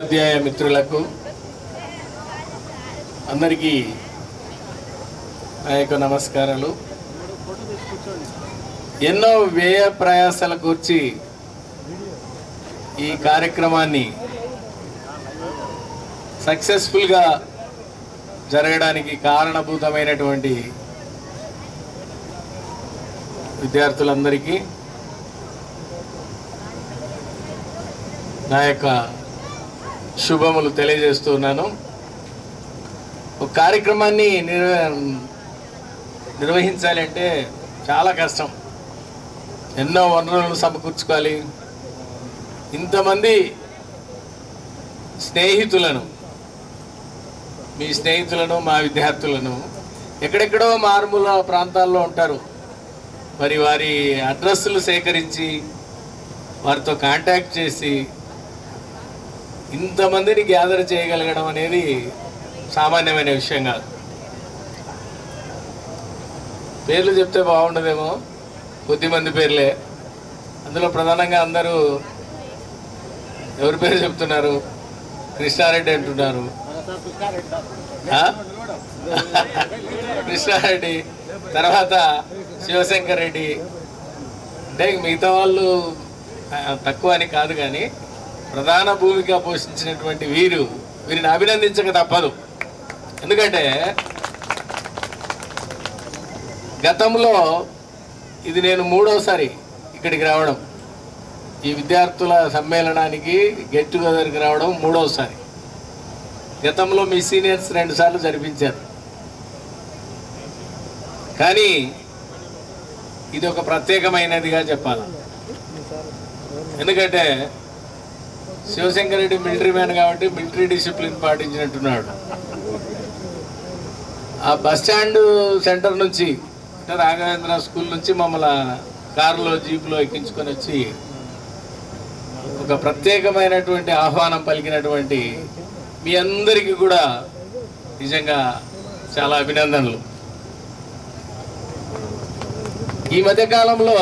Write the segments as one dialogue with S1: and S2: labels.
S1: ఉపాధ్యాయ మిత్రులకు అందరికీ నా యొక్క నమస్కారాలు. ఎన్నో వ్యయ ప్రయాసాల గురించి ఈ కార్యక్రమాన్ని సక్సెస్ఫుల్గా జరగడానికి కారణభూతమైనటువంటి విద్యార్థులందరికీ నా యొక్క శుభములు తెలియజేస్తున్నాను. ఒక కార్యక్రమాన్ని నిర్వహించాలంటే చాలా కష్టం. ఎన్నో వనరులను సమకూర్చుకోవాలి. ఇంతమంది స్నేహితులను, మీ స్నేహితులను, మా విద్యార్థులను ఎక్కడెక్కడో మారుమూల ప్రాంతాల్లో ఉంటారు. మరి వారి అడ్రస్లు సేకరించి వారితో కాంటాక్ట్ చేసి ఇంతమందిని గ్యాదర్ చేయగలగడం అనేది సామాన్యమైన విషయం కాదు. పేర్లు చెప్తే బాగుండదేమో, కొద్దిమంది పేర్లే. అందులో ప్రధానంగా అందరూ ఎవరి పేరు చెప్తున్నారు? కృష్ణారెడ్డి అంటున్నారు, కృష్ణారెడ్డి, తర్వాత శివశంకర్ రెడ్డి. అంటే మిగతా వాళ్ళు తక్కువ అని కాదు, కానీ ప్రధాన భూమిక పోషించినటువంటి వీరిని అభినందించక తప్పదు. ఎందుకంటే గతంలో ఇది నేను మూడోసారి ఇక్కడికి రావడం, ఈ విద్యార్థుల సమ్మేళనానికి గెట్ టుగెదర్కి రావడం మూడోసారి. గతంలో మీ సీనియర్స్ 2 సార్లు జరిపించారు. కానీ ఇది ఒక ప్రత్యేకమైనదిగా చెప్పాలి. ఎందుకంటే శివశంకర్ రెడ్డి మిలిటరీ మ్యాన్ కాబట్టి మిలిటరీ డిసిప్లిన్ పాటించినట్టున్నాడు. ఆ బస్టాండ్ సెంటర్ నుంచి, అంటే రాఘవేంద్ర స్కూల్ నుంచి మమ్మల్ని కారులో, జీపులో ఎక్కించుకొని వచ్చి ఒక ప్రత్యేకమైనటువంటి ఆహ్వానం పలికినటువంటి మీ అందరికీ కూడా నిజంగా చాలా అభినందనలు. ఈ మధ్యకాలంలో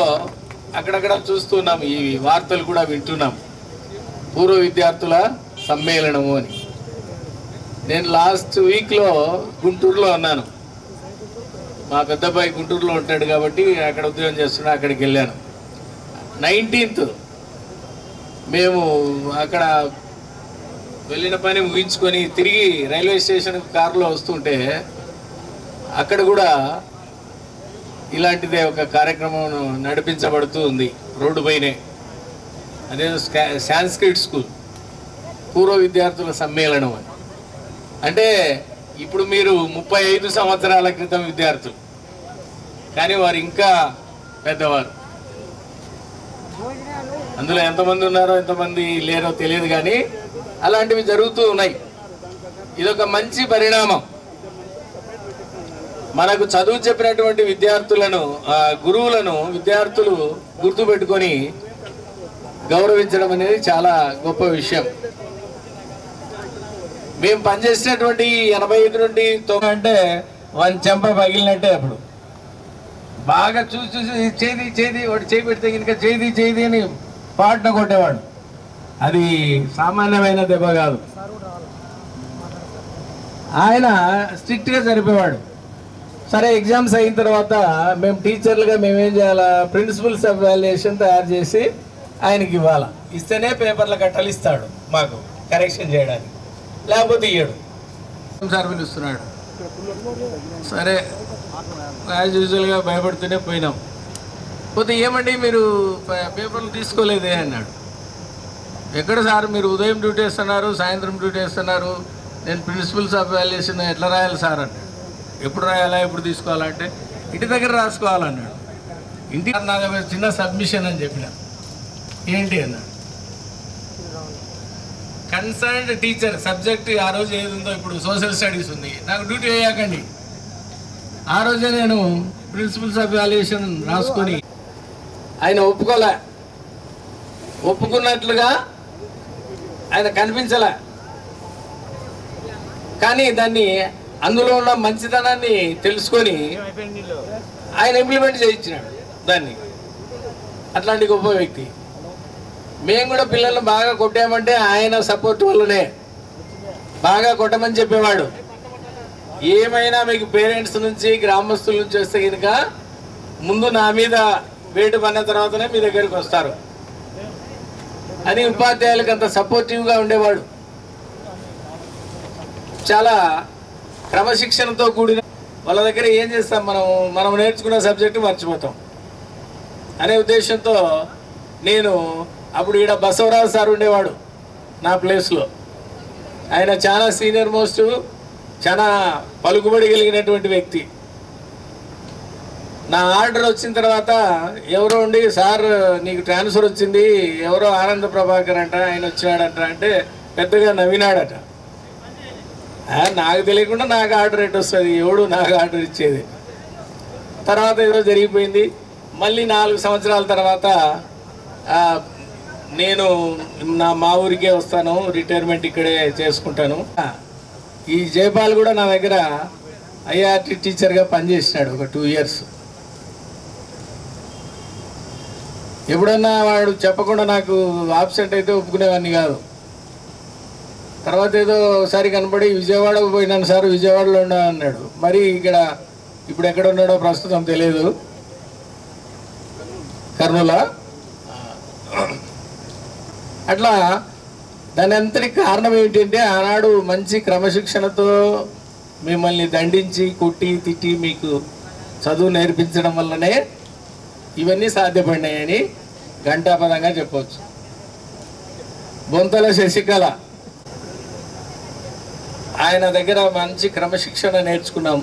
S1: అక్కడక్కడ చూస్తున్నాం, ఈ వార్తలు కూడా వింటున్నాం, పూర్వ విద్యార్థుల సమ్మేళనము అని. నేను లాస్ట్ వీక్లో గుంటూరులో ఉన్నాను. మా పెద్దబ్బాయి గుంటూరులో ఉంటాడు కాబట్టి అక్కడ ఉద్యోగం చేస్తున్నా, అక్కడికి వెళ్ళాను. 19th మేము అక్కడ వెళ్ళిన పని ముగించుకొని తిరిగి రైల్వే స్టేషన్ కారులో వస్తుంటే అక్కడ కూడా ఇలాంటిదే ఒక కార్యక్రమం నడిపించబడుతూ ఉంది రోడ్డు పైనే. అదే సాంస్క్రిట్ స్కూల్ పూర్వ విద్యార్థుల సమ్మేళనం అని. అంటే ఇప్పుడు మీరు 35 సంవత్సరాల క్రితం విద్యార్థులు, కానీ వారు ఇంకా పెద్దవారు. అందులో ఎంతమంది ఉన్నారో ఎంతమంది లేరో తెలియదు, కానీ అలాంటివి జరుగుతూ ఉన్నాయి. ఇదొక మంచి పరిణామం. మనకు చదువు చెప్పినటువంటి విద్యార్థులను, గురువులను విద్యార్థులు గుర్తుపెట్టుకొని గౌరవించడం అనేది చాలా గొప్ప విషయం. మేము పనిచేసినటువంటి 85 నుండి 90 అంటే వన్ చెంప పగిలినట్టే. అప్పుడు బాగా చూసి చూసి చేది వాడు చేయి పెడితే కనుక చేది అని పాటన కొట్టేవాడు. అది సామాన్యమైన దెబ్బ కాదు. ఆయన స్ట్రిక్ట్గా సరిపోయేవాడు. సరే, ఎగ్జామ్స్ అయిన తర్వాత మేము టీచర్లుగా మేమేం చేయాలా, ప్రిన్సిపల్స్ ఎవాల్యుయేషన్ తయారు చేసి ఆయనకి ఇవ్వాలా. ఇస్తేనే పేపర్ల కట్టలు ఇస్తాడు మాకు కరెక్షన్ చేయడానికి, లేకపోతే ఇయ్యడు. సార్ పిలుస్తున్నాడు. సరే, యాజ్ యూజువల్గా భయపడుతూనే పోయినాం. పోతే ఏమండి మీరు పేపర్లు తీసుకోలేదే అన్నాడు. ఎక్కడ సార్, మీరు ఉదయం డ్యూటీ వేస్తున్నారు, సాయంత్రం డ్యూటీ వేస్తున్నారు, నేను ప్రిన్సిపల్స్ ఆఫ్ వాల్యుయేషన్ ఎట్లా రాయాలి సార్ అన్నాడు. ఎప్పుడు రాయాలా, ఎప్పుడు తీసుకోవాలంటే ఇంటి దగ్గర రాసుకోవాలన్నాడు. ఇంటి నా దగ్గర చిన్న సబ్మిషన్ అని చెప్పిన. ఏంటి అన్నాడు. కన్సర్న్డ్ టీచర్ సబ్జెక్ట్ ఆ రోజు ఏది ఉందో, ఇప్పుడు సోషల్ స్టడీస్ ఉంది, నాకు డ్యూటీ వేయకండి. ఆ రోజే నేను ప్రిన్సిపల్స్ ఆఫ్ వాల్యుయేషన్ రాసుకొని, ఆయన ఒప్పుకోలే. ఒప్పుకున్నట్లుగా ఆయన కనిపించలే, కానీ దాన్ని అందులో ఉన్న మంచితనాన్ని తెలుసుకొని ఆయన ఇంప్లిమెంట్ చేయించినాడు దాన్ని. అట్లాంటి గొప్ప వ్యక్తి. మేము కూడా పిల్లల్ని బాగా కొట్టామంటే ఆయన సపోర్ట్ వల్లనే. బాగా కొట్టమని చెప్పేవాడు. ఏమైనా మీకు పేరెంట్స్ నుంచి గ్రామస్తుల నుంచి వస్తే కనుక ముందు నా మీద వేటు పడిన తర్వాతనే మీ దగ్గరికి వస్తారు అని ఉపాధ్యాయులకు అంత సపోర్టివ్గా ఉండేవాడు. చాలా క్రమశిక్షణతో కూడిన వాళ్ళ దగ్గర ఏం చేస్తాం, మనం నేర్చుకున్న సబ్జెక్టు మర్చిపోతాం అనే ఉద్దేశంతో నేను అప్పుడు ఈడ బసవరాజు సార్ ఉండేవాడు నా ప్లేస్లో. ఆయన చాలా సీనియర్ మోస్ట్, చాలా పలుకుబడి కలిగినటువంటి వ్యక్తి. నా ఆర్డర్ వచ్చిన తర్వాత ఎవరో ఉండి, సార్ నీకు ట్రాన్స్ఫర్ వచ్చింది, ఎవరో ఆనంద ప్రభాకర్ అంట ఆయన వచ్చినాడంట అంటే పెద్దగా నవ్వినాడట. నాకు తెలియకుండా నాకు ఆర్డర్ ఎటు వస్తుంది, ఎవడు నాకు ఆర్డర్ ఇచ్చేది. తర్వాత ఏదో జరిగిపోయింది. మళ్ళీ 4 సంవత్సరాల తర్వాత నేను మా ఊరికే వస్తాను, రిటైర్మెంట్ ఇక్కడే చేసుకుంటాను. ఈ జయపాల్ కూడా నా దగ్గర ఐఆర్టీ టీచర్గా పనిచేసినాడు ఒక 2 years. ఎప్పుడన్నా వాడు చెప్పకుండా నాకు ఆబ్సెంట్ అయితే ఒప్పుకునేవాడిని కాదు. తర్వాత ఏదో ఒకసారి కనపడి విజయవాడకు పోయినాను సార్, విజయవాడలో ఉన్నా అన్నాడు. మరి ఇక్కడ ఇప్పుడు ఎక్కడ ఉన్నాడో ప్రస్తుతం తెలియదు, కర్నూలా. అట్లా దాని అంతటి కారణం ఏంటంటే ఆనాడు మంచి క్రమశిక్షణతో మిమ్మల్ని దండించి కొట్టి తిట్టి మీకు చదువు నేర్పించడం వల్లనే ఇవన్నీ సాధ్యపడినాయని ఘంటాపదంగా చెప్పవచ్చు. బొంతల శశికళ, ఆయన దగ్గర మంచి క్రమశిక్షణ నేర్చుకున్నాం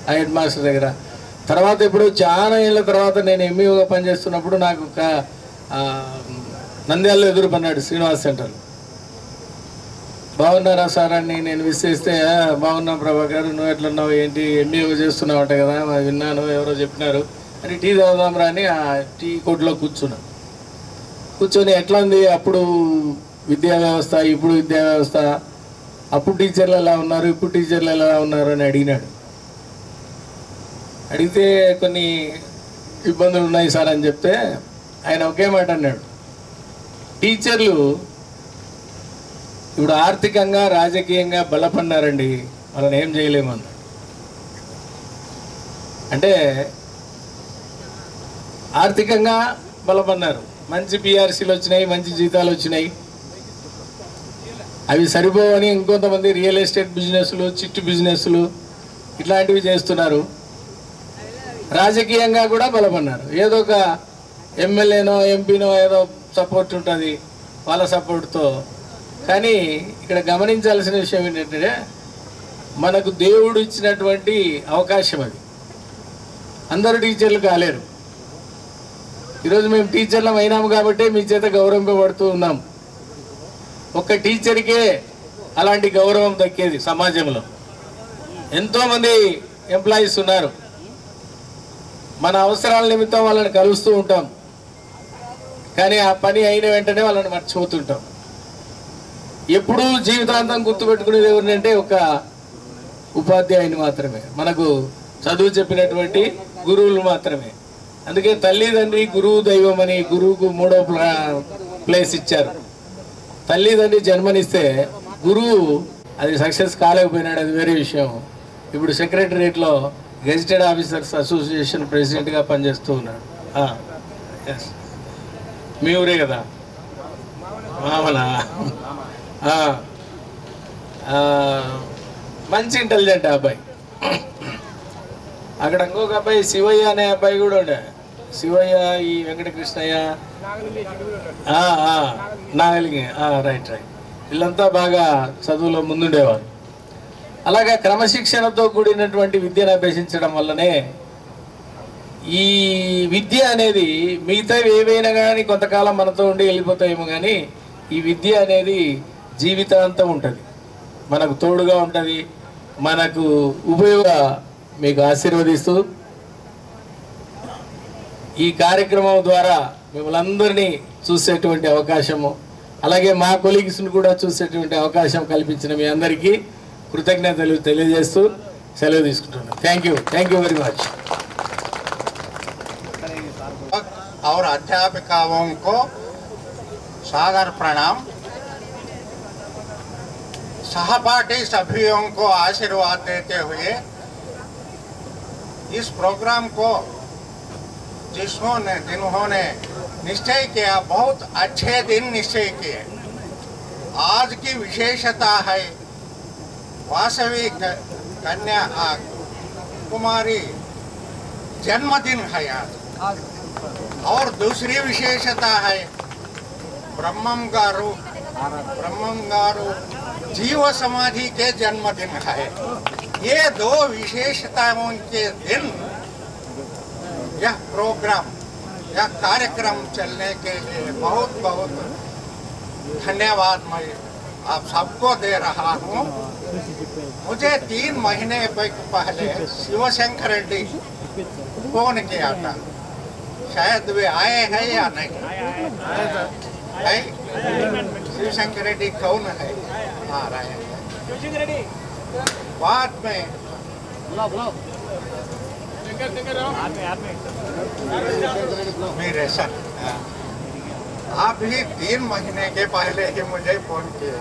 S1: ఆ హెడ్ మాస్టర్ దగ్గర. తర్వాత ఇప్పుడు చాలా ఏళ్ళ తర్వాత నేను ఎంఈఓగా పనిచేస్తున్నప్పుడు నాకు ఒక నంద్యాలలో ఎదురు పన్నాడు శ్రీనివాస్ సెంటర్. బాగున్నారా సార్ అని నేను విశ్లేస్తే, బాగున్నాం ప్రభాకర్, నువ్వు ఎట్లున్నావు ఏంటి, ఎంఈఓ చేస్తున్నావు అంట కదా, విన్నాను ఎవరో చెప్పినారు అని టీ తాగుదాం రాని ఆ టీ కొట్లో కూర్చొని ఎట్లా ఉంది అప్పుడు విద్యా వ్యవస్థ, ఇప్పుడు విద్యా వ్యవస్థ, అప్పుడు టీచర్లు ఎలా ఉన్నారు, ఇప్పుడు టీచర్లు ఎలా ఉన్నారు అని అడిగినాడు. అడిగితే కొన్ని ఇబ్బందులు ఉన్నాయి సార్ అని చెప్తే ఆయన ఒకే మాట అన్నాడు, టీచర్లు ఇప్పుడు ఆర్థికంగా రాజకీయంగా బలపడినారండి, వాళ్ళని ఏం చేయలేమన్నాడు. అంటే ఆర్థికంగా బలపడినారు, మంచి పిఆర్సీలు వచ్చినాయి, మంచి జీతాలు వచ్చినాయి. అవి సరిపోవని ఇంకొంతమంది రియల్ ఎస్టేట్ బిజినెస్లు, చిట్టు బిజినెస్లు ఇట్లాంటివి చేస్తున్నారు. రాజకీయంగా కూడా బలపడినారు. ఏదో ఒక ఎమ్మెల్యేనో ఎంపీనో ఏదో సపోర్ట్ ఉంటుంది వాళ్ళ సపోర్ట్తో. కానీ ఇక్కడ గమనించాల్సిన విషయం ఏంటంటే మనకు దేవుడు ఇచ్చినటువంటి అవకాశం అది. అందరూ టీచర్లు కాలేరు. ఈరోజు మేము టీచర్లం అయినాము కాబట్టి మీ చేత గౌరవింపబడుతూ ఉన్నాం. ఒక్క టీచర్కే అలాంటి గౌరవం దక్కేది సమాజంలో. ఎంతోమంది ఎంప్లాయీస్ ఉన్నారు, మన అవసరాల నిమిత్తం వాళ్ళని కలుస్తూ ఉంటాం, కానీ ఆ పని అయిన వెంటనే వాళ్ళని మర్చిపోతుంటాం. ఎప్పుడూ జీవితాంతం గుర్తుపెట్టుకునేది ఎవరినంటే ఒక ఉపాధ్యాయుని మాత్రమే, మనకు చదువు చెప్పినటువంటి గురువులు మాత్రమే. అందుకే తల్లిదండ్రి గురువు దైవం అని గురువుకు 3వ ప్లేస్ ఇచ్చారు. తల్లిదండ్రి జన్మనిస్తే గురువు అది సక్సెస్ కాలేకపోయినాడు, అది వేరే విషయం. ఇప్పుడు సెక్రటరియట్లో గెజిటెడ్ ఆఫీసర్స్ అసోసియేషన్ ప్రెసిడెంట్గా పనిచేస్తూ ఉన్నాడు. ఎస్, మీ ఊరే కదా మామలా. మంచి ఇంటెలిజెంట్ అబ్బాయి. అక్కడ ఇంకొక అబ్బాయి శివయ్య అనే అబ్బాయి కూడా ఉండే. శివయ్య, ఈ వెంకటకృష్ణయ్య, నాగలింగి, రైట్. వీళ్ళంతా బాగా చదువులో ముందుండేవారు. అలాగే క్రమశిక్షణతో కూడినటువంటి విద్యను అభ్యసించడం వల్లనే ఈ విద్య అనేది మిగతావి ఏవైనా కానీ కొంతకాలం మనతో ఉండి వెళ్ళిపోతాయేమో, కానీ ఈ విద్య అనేది జీవితాంతం ఉంటుంది, మనకు తోడుగా ఉంటుంది, మనకు మీకు ఆశీర్వదిస్తూ ఈ కార్యక్రమం ద్వారా మిమ్మల్ని అందరినీ చూసేటువంటి అవకాశము, అలాగే మా కొలీగ్స్ని కూడా చూసేటువంటి అవకాశం కల్పించిన మీ అందరికీ कृतज्ञतలు తెలియజేస్తూ సెలవు తీసుకుంటున్నాను. Thank you very much.
S2: और अध्यापिकाओं को सादर प्रणाम। सहपाठी सभियों को आशीर्वाद देते हुए इस प्रोग्राम को जिन्होंने निश्चय किया, बहुत अच्छे दिन निश्चय किए। आज की विशेषता है वासवी कन्या कुमारी जन्मदिन है आज। और दूसरी विशेषता है ब्रह्मम गारू जीव समाधि के जन्मदिन है। ये दो विशेषताओं के दिन यह प्रोग्राम, यह कार्यक्रम चलने के लिए बहुत बहुत धन्यवाद मैं आप सबको दे रहा हूँ। मुझे 3 महीने पहले शिवशंकर रेड्डी फोन किया था, शायद वे आए हैं या नहीं है। शिवशंकर रेड्डी कौन है? आ रहे हैं। बाद में मेरे सर आप ही 3 महीने के पहले ही मुझे फोन किए।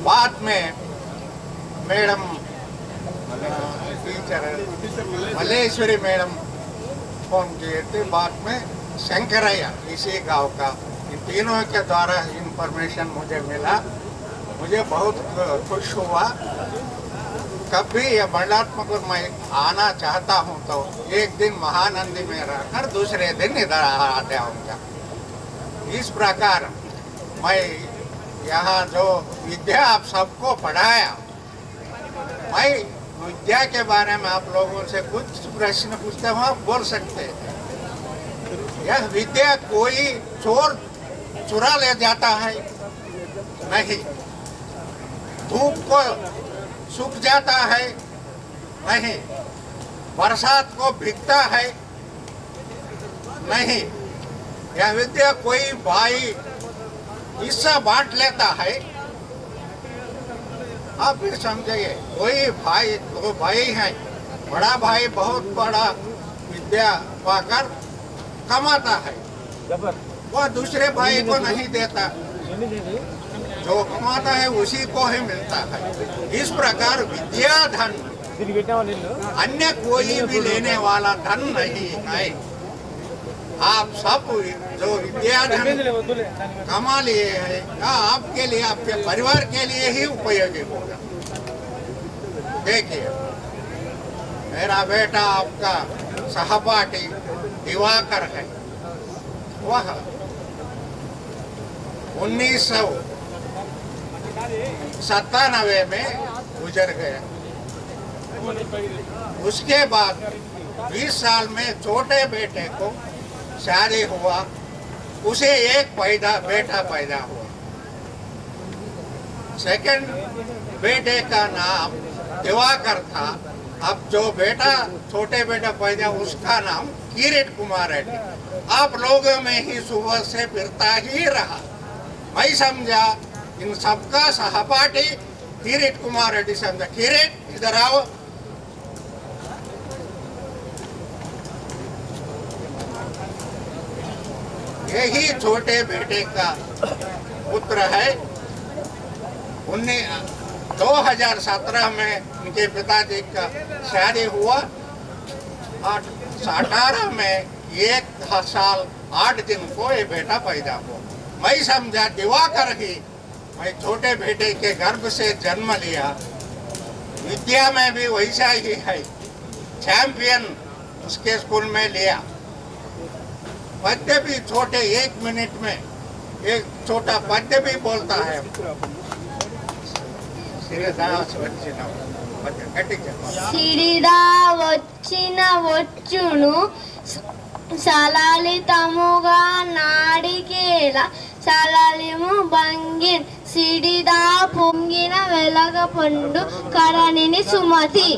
S2: बाद में madam teacher Malleswari madam phone किए थे। बाद में शंकरैया इसी गांव का, इन तीनों के द्वारा इंफॉर्मेशन मुझे मिला। मुझे बहुत खुश हुआ। कभी यह बल्लात्मपुर मैं आना चाहता हूँ तो एक दिन महानंदी में रहकर दूसरे दिन इधर आते आऊँगा। इस प्रकार मैं यहाँ जो विद्या आप सबको पढ़ाया, मैं विद्या के बारे में आप लोगों से कुछ प्रश्न पूछते हो, आप बोल सकते हैं। यह विद्या कोई चोर चुरा ले जाता है नहीं, धूप को सूख जाता है नहीं, बरसात को भीगता है नहीं। यह विद्या कोई भाई हिस्सा बांट लेता है। आप भी समझिए, कोई भाई दो भाई है, बड़ा भाई बहुत बड़ा विद्या पाकर कमाता है, वह दूसरे भाई को नहीं देता, जो कमाता है उसी को ही मिलता है। इस प्रकार विद्या धन अन्य कोई भी लेने वाला धन नहीं है। आप सब जो विद्या धन कमा लिए है, आपके लिए, आपके परिवार के लिए ही उपयोगी होगा। देखिए, मेरा बेटा आपका सहपाठी दिवाकर है, वह 1997 में गुजर गया। उसके बाद 20 साल में छोटे बेटे को शादी हुआ, उसे एक बेटा पैदा हुआ। सेकंड बेटे का नाम दिवाकर था। अब जो बेटा छोटे बेटा पैदा, उसका नाम किरीट कुमार रेड्डी। आप लोगों में ही सुबह से फिरता ही रहा। मैं समझा इन सबका सहपाठी किरीट कुमार रेड्डी समझा। किरीट इधर आओ। यही छोटे बेटे का पुत्र है। 2017 में उनके पिताजी का शादी हुआ। 18 में 1 साल 8 दिन को ये बेटा पैदा हुआ। मैं समझा दिवाकर ही मैं छोटे बेटे के गर्भ से जन्म लिया। विद्या में भी वैसा ही है, चैंपियन उसके स्कूल में लिया। पद्य भी छोटे, 1 मिनट में एक छोटा पद्य भी बोलता है।
S3: సిరిదా వచ్చిన వచ్చును సలలితముగా నాడికేల సలలిము భంగిన్ సిడిదా పొంగిన వెలగ పండు కరణిని సుమతి।